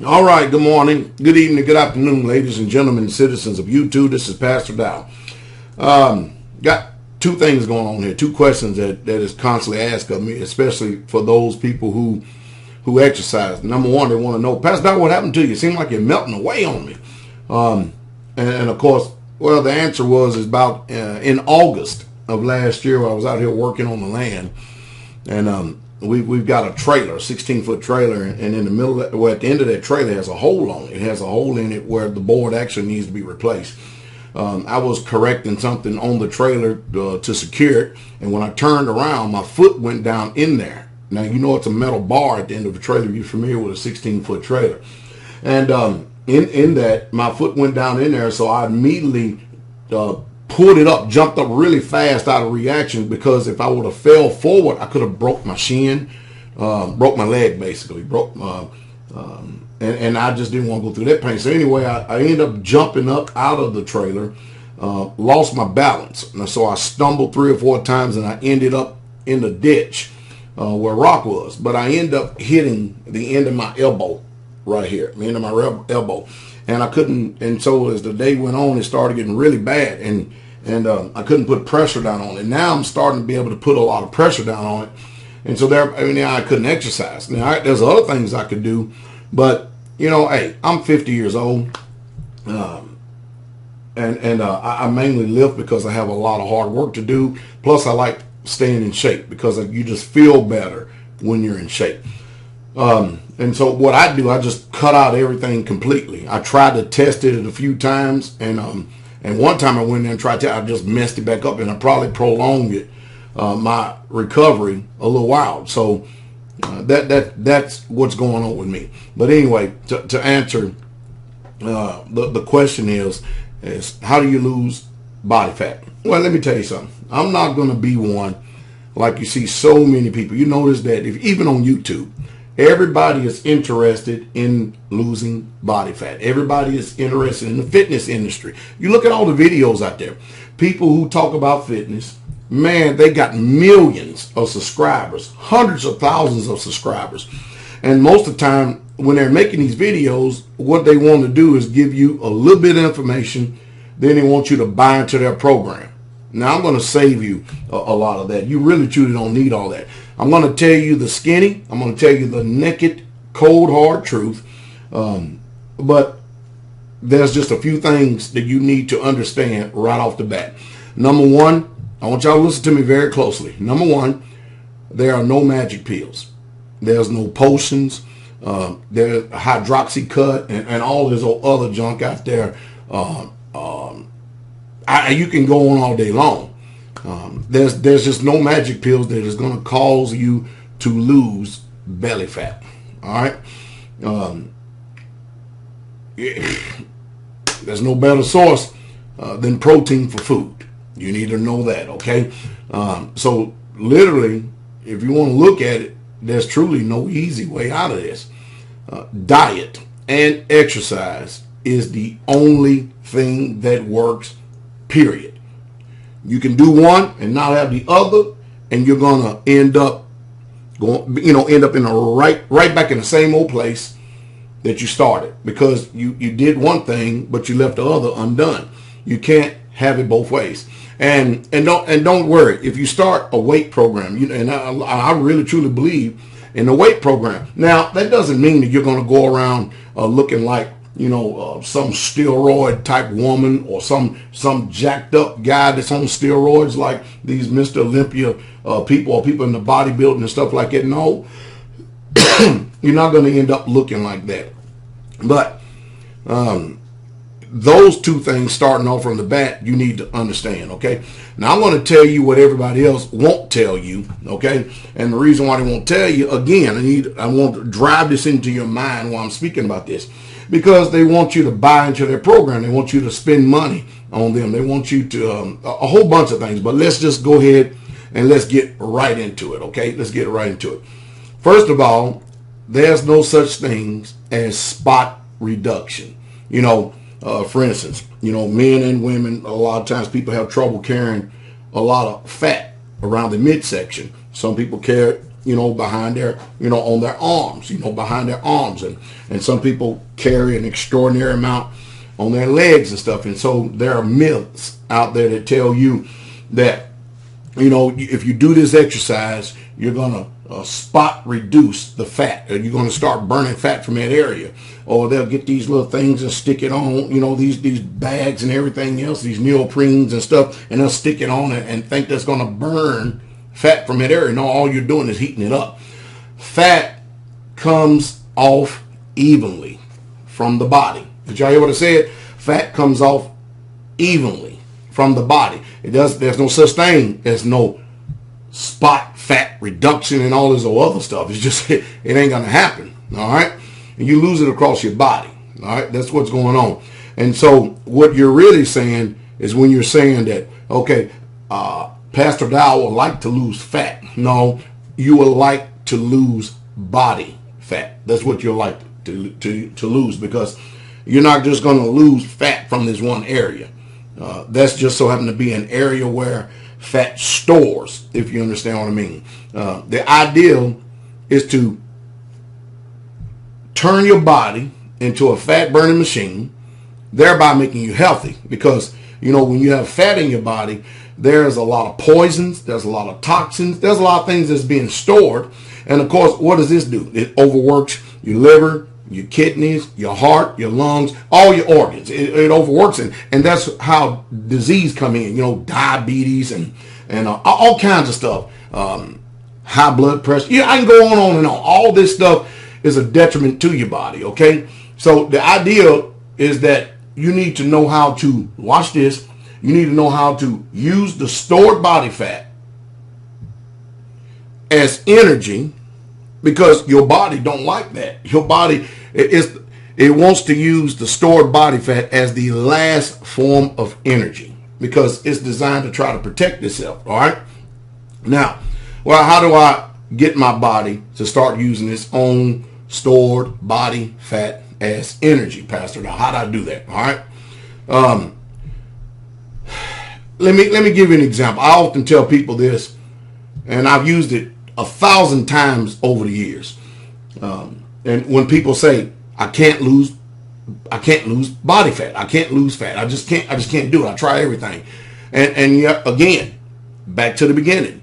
All right, good morning, good evening, good afternoon, ladies and gentlemen, citizens of YouTube. This is Pastor Dowell. Got two things going on here, two questions that is constantly asked of me, especially for those people who exercise. Number one, they want to know, Pastor Dowell, what happened to you? It seemed like you're melting away on me. And of course, well, the answer is about in August of last year, I was out here working on the land, and we've got a trailer, a 16-foot trailer, and in the middle, at the end of that trailer has a hole on it. It has a hole in it where the board actually needs to be replaced. I was correcting something on the trailer to secure it, and when I turned around, my foot went down in there. Now, you know it's a metal bar at the end of the trailer. You're familiar with a 16-foot trailer. And in that, my foot went down in there, so I immediately pulled it up, jumped up really fast out of reaction, because if I would have fell forward, I could have broke my shin, broke my leg basically, and I just didn't want to go through that pain. So anyway, I ended up jumping up out of the trailer, lost my balance, and so I stumbled 3 or 4 times, and I ended up in the ditch where rock was. But I ended up hitting the end of my elbow right here, the end of my elbow, and I couldn't. And so as the day went on, it started getting really bad, and I couldn't put pressure down on it. Now I'm starting to be able to put a lot of pressure down on it, and so I couldn't exercise. Now there's other things I could do, but hey, I'm 50 years old, and I mainly lift because I have a lot of hard work to do. Plus, I like staying in shape because you just feel better when you're in shape. And so what I do, I just cut out everything completely. I tried to test it a few times, and one time I went in there and tried to, I just messed it back up, and I probably prolonged it, my recovery a little while. So that's what's going on with me. But anyway, to answer the question is how do you lose body fat? Well, let me tell you something. I'm not going to be one like you see so many people. You notice that even on YouTube, everybody is interested in losing body fat. Everybody is interested in the fitness industry. You look at all the videos out there. People who talk about fitness, man, they got millions of subscribers, hundreds of thousands of subscribers. And most of the time when they're making these videos, what they want to do is give you a little bit of information. Then they want you to buy into their program. Now, I'm going to save you a lot of that. You really truly don't need all that. I'm going to tell you the skinny. I'm going to tell you the naked, cold, hard truth. But there's just a few things that you need to understand right off the bat. Number one, I want y'all to listen to me very closely. Number one, there are no magic pills. There's no potions. There's hydroxycut and all this other junk out there. You can go on all day long. There's just no magic pills that is going to cause you to lose belly fat. All right. There's no better source than protein for food. You need to know that. Okay. So literally, if you want to look at it, there's truly no easy way out of this. Diet and exercise is the only thing that works. Period. You can do one and not have the other, and you're gonna end up in right back in the same old place that you started, because you did one thing but you left the other undone. You can't have it both ways. And don't worry if you start a weight program. And I really truly believe in the weight program. Now that doesn't mean that you're gonna go around looking like some steroid type woman or some jacked up guy that's on steroids like these Mr. Olympia people or people in the bodybuilding and stuff like that. No, you're not going to end up looking like that. But those two things starting off from the bat, you need to understand, okay? Now, I'm going to tell you what everybody else won't tell you, okay? And the reason why they won't tell you, again, I want to drive this into your mind while I'm speaking about this. Because they want you to buy into their program. They want you to spend money on them. They want you to, a whole bunch of things. But let's just go ahead and let's get right into it, okay? Let's get right into it. First of all, there's no such thing as spot reduction. For instance, men and women, a lot of times people have trouble carrying a lot of fat around the midsection. Some people carry it behind their, on their arms, behind their arms. And some people carry an extraordinary amount on their legs and stuff. And so there are myths out there that tell you that, if you do this exercise, you're going to spot reduce the fat, or you're going to start burning fat from that area. Or they'll get these little things and stick it on, these bags and everything else, these neoprenes and stuff, and they'll stick it on and think that's going to burn fat from that area. No, all you're doing is heating it up. Fat comes off evenly from the body. Did y'all hear what I said? Fat comes off evenly from the body. There's no such thing as no spot fat reduction and all this other stuff. It's just, it ain't going to happen. All right. And you lose it across your body. All right. That's what's going on. And so what you're really saying is, when you're saying that, okay, Pastor Dowell would like to lose fat. No, you would like to lose body fat. That's what you'll like to lose, because you're not just going to lose fat from this one area. That's just so happen to be an area where fat stores, if you understand what I mean. The ideal is to turn your body into a fat burning machine, thereby making you healthy. Because, when you have fat in your body, there's a lot of poisons, there's a lot of toxins, there's a lot of things that's being stored. And of course, what does this do? It overworks your liver, your kidneys, your heart, your lungs, all your organs. It overworks it. And that's how disease come in, diabetes and all kinds of stuff. High blood pressure. I can go on and on. All this stuff is a detriment to your body, okay? So the idea is that you need to know how to, watch this, you need to know how to use the stored body fat as energy, because your body don't like that. Your body, it wants to use the stored body fat as the last form of energy, because it's designed to try to protect itself, all right? Now, well, how do I get my body to start using its own stored body fat as energy, Pastor? Now, how do I do that, all right? Let me give you an example. I often tell people this, and I've used it 1,000 times over the years. And when people say, I can't lose body fat, I can't lose fat, I just can't do it. I try everything. And yet, again, back to the beginning.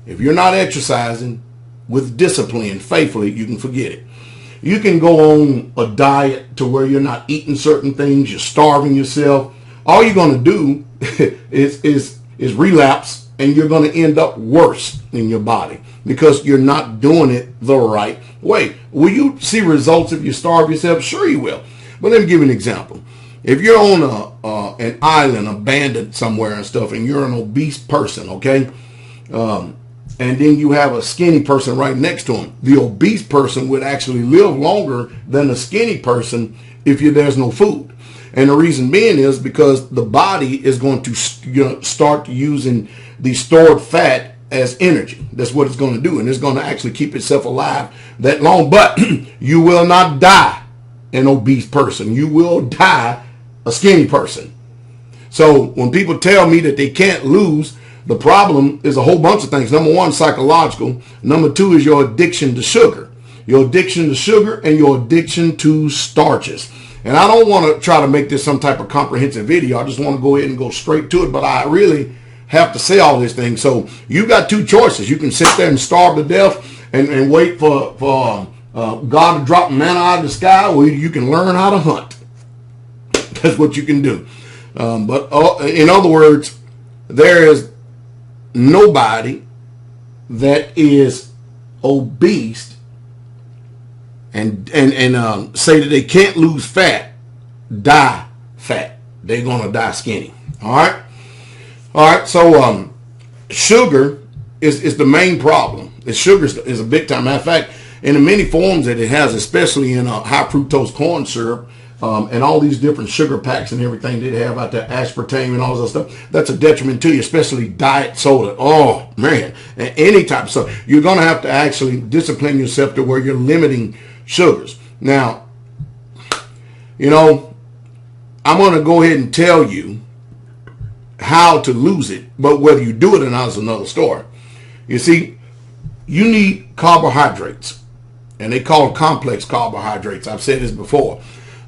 If you're not exercising with discipline faithfully, you can forget it. You can go on a diet to where you're not eating certain things, you're starving yourself. All you're going to do is relapse, and you're going to end up worse in your body, because you're not doing it the right way. Will you see results if you starve yourself? Sure you will. But let me give you an example. If you're on an island, abandoned somewhere and stuff, and you're an obese person, okay, and then you have a skinny person right next to him, the obese person would actually live longer than the skinny person if there's no food. And the reason being is because the body is going to start using the stored fat as energy. That's what it's going to do. And it's going to actually keep itself alive that long. But you will not die an obese person. You will die a skinny person. So when people tell me that they can't lose, the problem is a whole bunch of things. Number one, psychological. Number two is your addiction to sugar. Your addiction to sugar and your addiction to starches. And I don't want to try to make this some type of comprehensive video. I just want to go ahead and go straight to it. But I really have to say all these things. So you got two choices. You can sit there and starve to death and wait for God to drop manna out of the sky, or you can learn how to hunt. That's what you can do. But in other words, there is nobody that is obese and say that they can't lose fat, die fat. They're going to die skinny. All right. So sugar is the main problem. Sugar is a big time. Matter of fact, in the many forms that it has, especially in high fructose corn syrup, and all these different sugar packs and everything they have out there, aspartame and all this other stuff, that's a detriment to you, especially diet soda. Oh, man. Any type of stuff. You're going to have to actually discipline yourself to where you're limiting sugars. Now, I'm going to go ahead and tell you how to lose it, but whether you do it or not is another story. You see, you need carbohydrates, and they call them complex carbohydrates. I've said this before.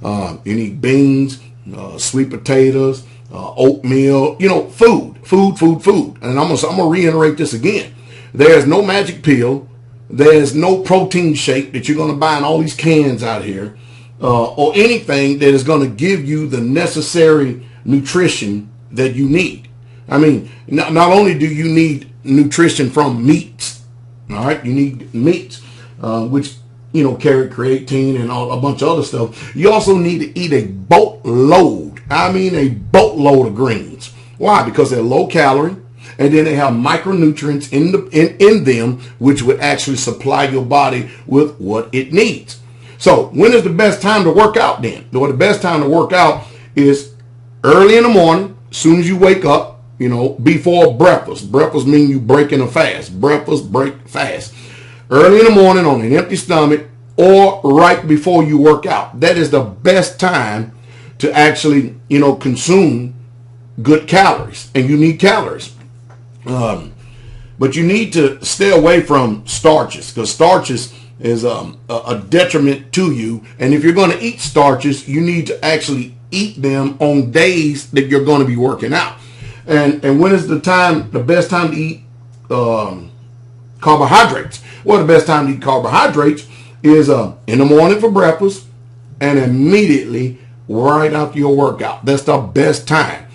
You need beans, sweet potatoes, oatmeal, food. And I'm gonna reiterate this again. There's no magic pill. There's no protein shake that you're gonna buy in all these cans out here, or anything that is gonna give you the necessary nutrition that you need. I mean, not only do you need nutrition from meats, all right, you need meats, which carry creatine and a bunch of other stuff. You also need to eat a boatload. I mean, a boatload of greens. Why? Because they're low calorie, and then they have micronutrients in them, which would actually supply your body with what it needs. So when is the best time to work out then? Well, the best time to work out is early in the morning, as soon as you wake up, before breakfast. Breakfast means you breaking a fast. Breakfast, break, fast. Early in the morning on an empty stomach, or right before you work out. That is the best time to actually, consume good calories. And you need calories. But you need to stay away from starches, because starches is a detriment to you. And if you're going to eat starches, you need to actually eat them on days that you're going to be working out. And when is the best time to eat carbohydrates? Well, the best time to eat carbohydrates is in the morning for breakfast and immediately right after your workout. That's the best time.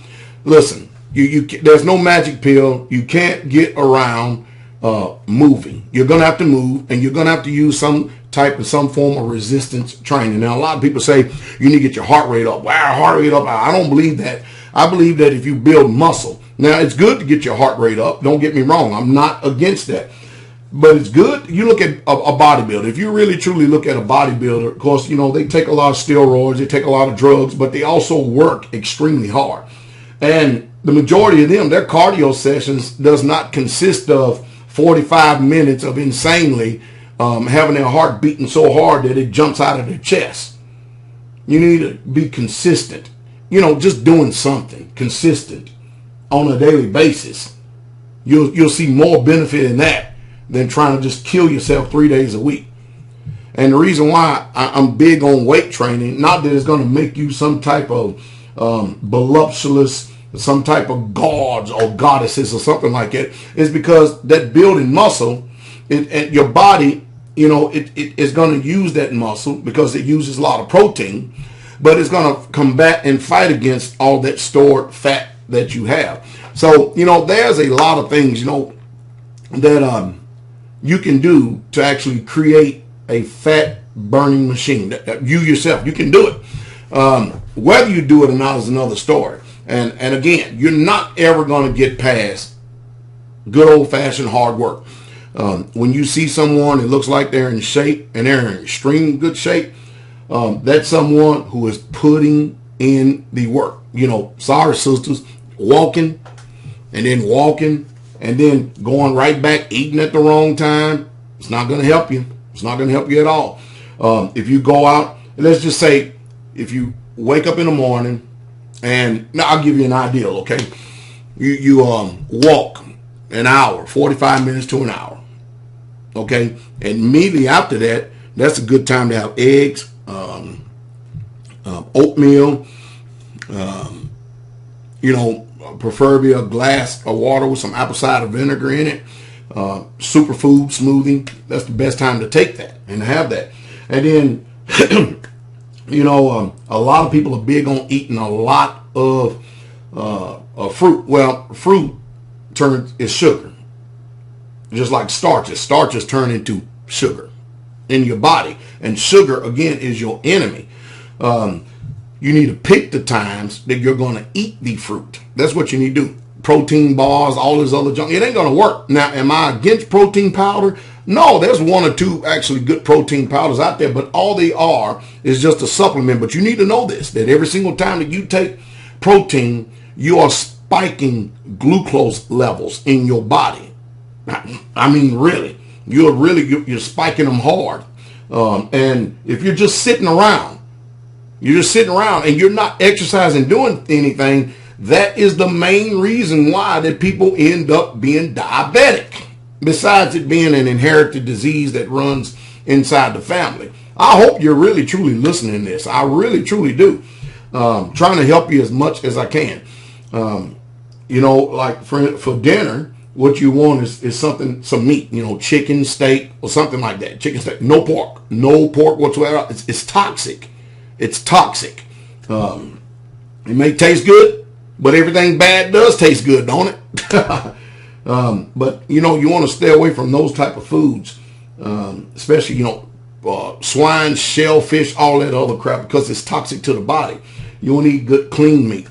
Listen, there's no magic pill. You can't get around moving. You're going to have to move, and you're going to have to use some form of resistance training. Now, a lot of people say you need to get your heart rate up. Wow, heart rate up. I don't believe that. I believe that if you build muscle, now it's good to get your heart rate up. Don't get me wrong. I'm not against that. But it's good. You look at a bodybuilder. If you really truly look at a bodybuilder, of course, they take a lot of steroids, they take a lot of drugs, but they also work extremely hard. And the majority of them, their cardio sessions does not consist of 45 minutes of insanely having their heart beating so hard that it jumps out of their chest. You need to be consistent. Just doing something consistent on a daily basis. You'll see more benefit in that than trying to just kill yourself 3 days a week. And the reason why I'm big on weight training, not that it's going to make you some type of voluptuous, some type of gods or goddesses or something like that, is because that building muscle, your body, it is going to use that muscle because it uses a lot of protein, but it's going to combat and fight against all that stored fat that you have. So, there's a lot of things, that you can do to actually create a fat burning machine. You yourself, you can do it. Whether you do it or not is another story. And again, you're not ever going to get past good old-fashioned hard work. When you see someone that looks like they're in shape and they're in extreme good shape, that's someone who is putting in the work. Sorry, sisters, walking and then going right back, eating at the wrong time. It's not going to help you. It's not going to help you at all. If you go out, let's just say, if you wake up in the morning, and now I'll give you an idea, okay? You walk an hour, 45 minutes to an hour, okay? And immediately after that, that's a good time to have eggs, oatmeal, preferably a glass of water with some apple cider vinegar in it, superfood smoothie. That's the best time to take that and to have that. And then, a lot of people are big on eating a lot of fruit. Well, fruit is sugar. Just like starches. Starches turn into sugar in your body. And sugar, again, is your enemy. You need to pick the times that you're going to eat the fruit. That's what you need to do. Protein bars, all this other junk. It ain't going to work. Now, am I against protein powder? No, there's one or two actually good protein powders out there, but all they are is just a supplement. But you need to know this, that every single time that you take protein, you are spiking glucose levels in your body. I mean, really, you're spiking them hard. And if you're just sitting around, and you're not exercising, doing anything, that is the main reason why that people end up being diabetic. besides it being an inherited disease that runs inside the family. I hope you're really truly listening to this. I really truly do. Trying to help you as much as I can. You know, like for dinner, what you want is some meat, you know, chicken, steak, or something like that. Chicken, steak, no pork whatsoever. It's toxic. It's toxic. It may taste good, but everything bad does taste good, don't it? But, you know, you want to stay away from those type of foods, especially, you know, swine, shellfish, all that other crap, because it's toxic to the body. You want to eat good, clean meat.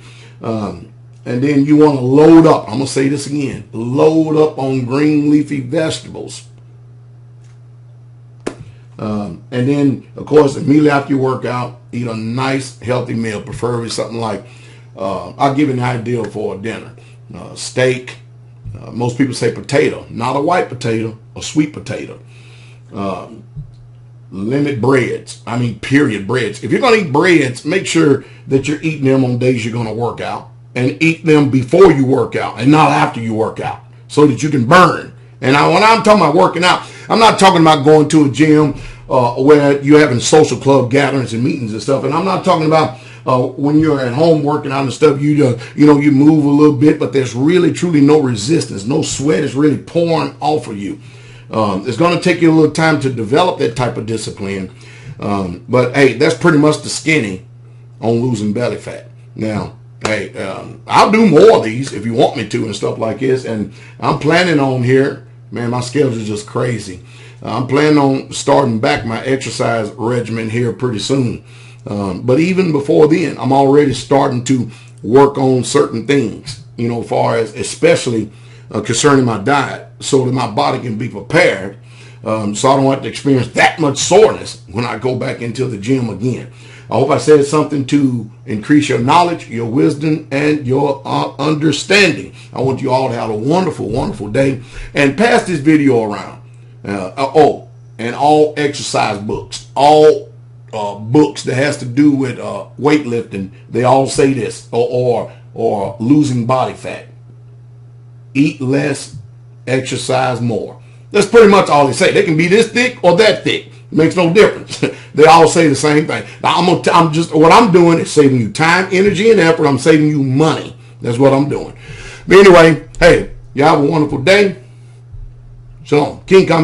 And then you want to load up. I'm going to say this again. Load up on green leafy vegetables. And then, of course, immediately after you work out, eat a nice, healthy meal, preferably something like, I'll give you an idea for a dinner. Steak. Most people say potato. Not a white potato, a sweet potato. Limit breads. I mean, period, breads. If you're going to eat breads, make sure that you're eating them on days you're going to work out. And eat them before you work out and not after you work out, so that you can burn. And when I'm talking about working out, I'm not talking about going to a gym where you're having social club gatherings and meetings and stuff. And I'm not talking about when you're at home working out and stuff. You move a little bit, but there's really truly no resistance. No sweat is really pouring off of you. It's going to take you a little time to develop that type of discipline. But hey, that's pretty much the skinny on losing belly fat. Now, hey, I'll do more of these if you want me to and stuff like this. And I'm planning on here, man, my schedule is just crazy. I'm planning on starting back my exercise regimen here pretty soon. But even before then, I'm already starting to work on certain things, you know, as far as especially concerning my diet, so that my body can be prepared, so I don't have to experience that much soreness when I go back into the gym again. I hope I said something to increase your knowledge, your wisdom, and your understanding. I want you all to have a wonderful, wonderful day. And pass this video around. And all exercise books, all books that has to do with weightlifting, they all say this, or losing body fat. Eat less, exercise more. That's pretty much all they say. They can be this thick or that thick. It makes no difference. They all say the same thing. Now, what I'm doing is saving you time, energy, and effort. I'm saving you money. That's what I'm doing. But anyway, hey, y'all have a wonderful day. Shalom. King comment.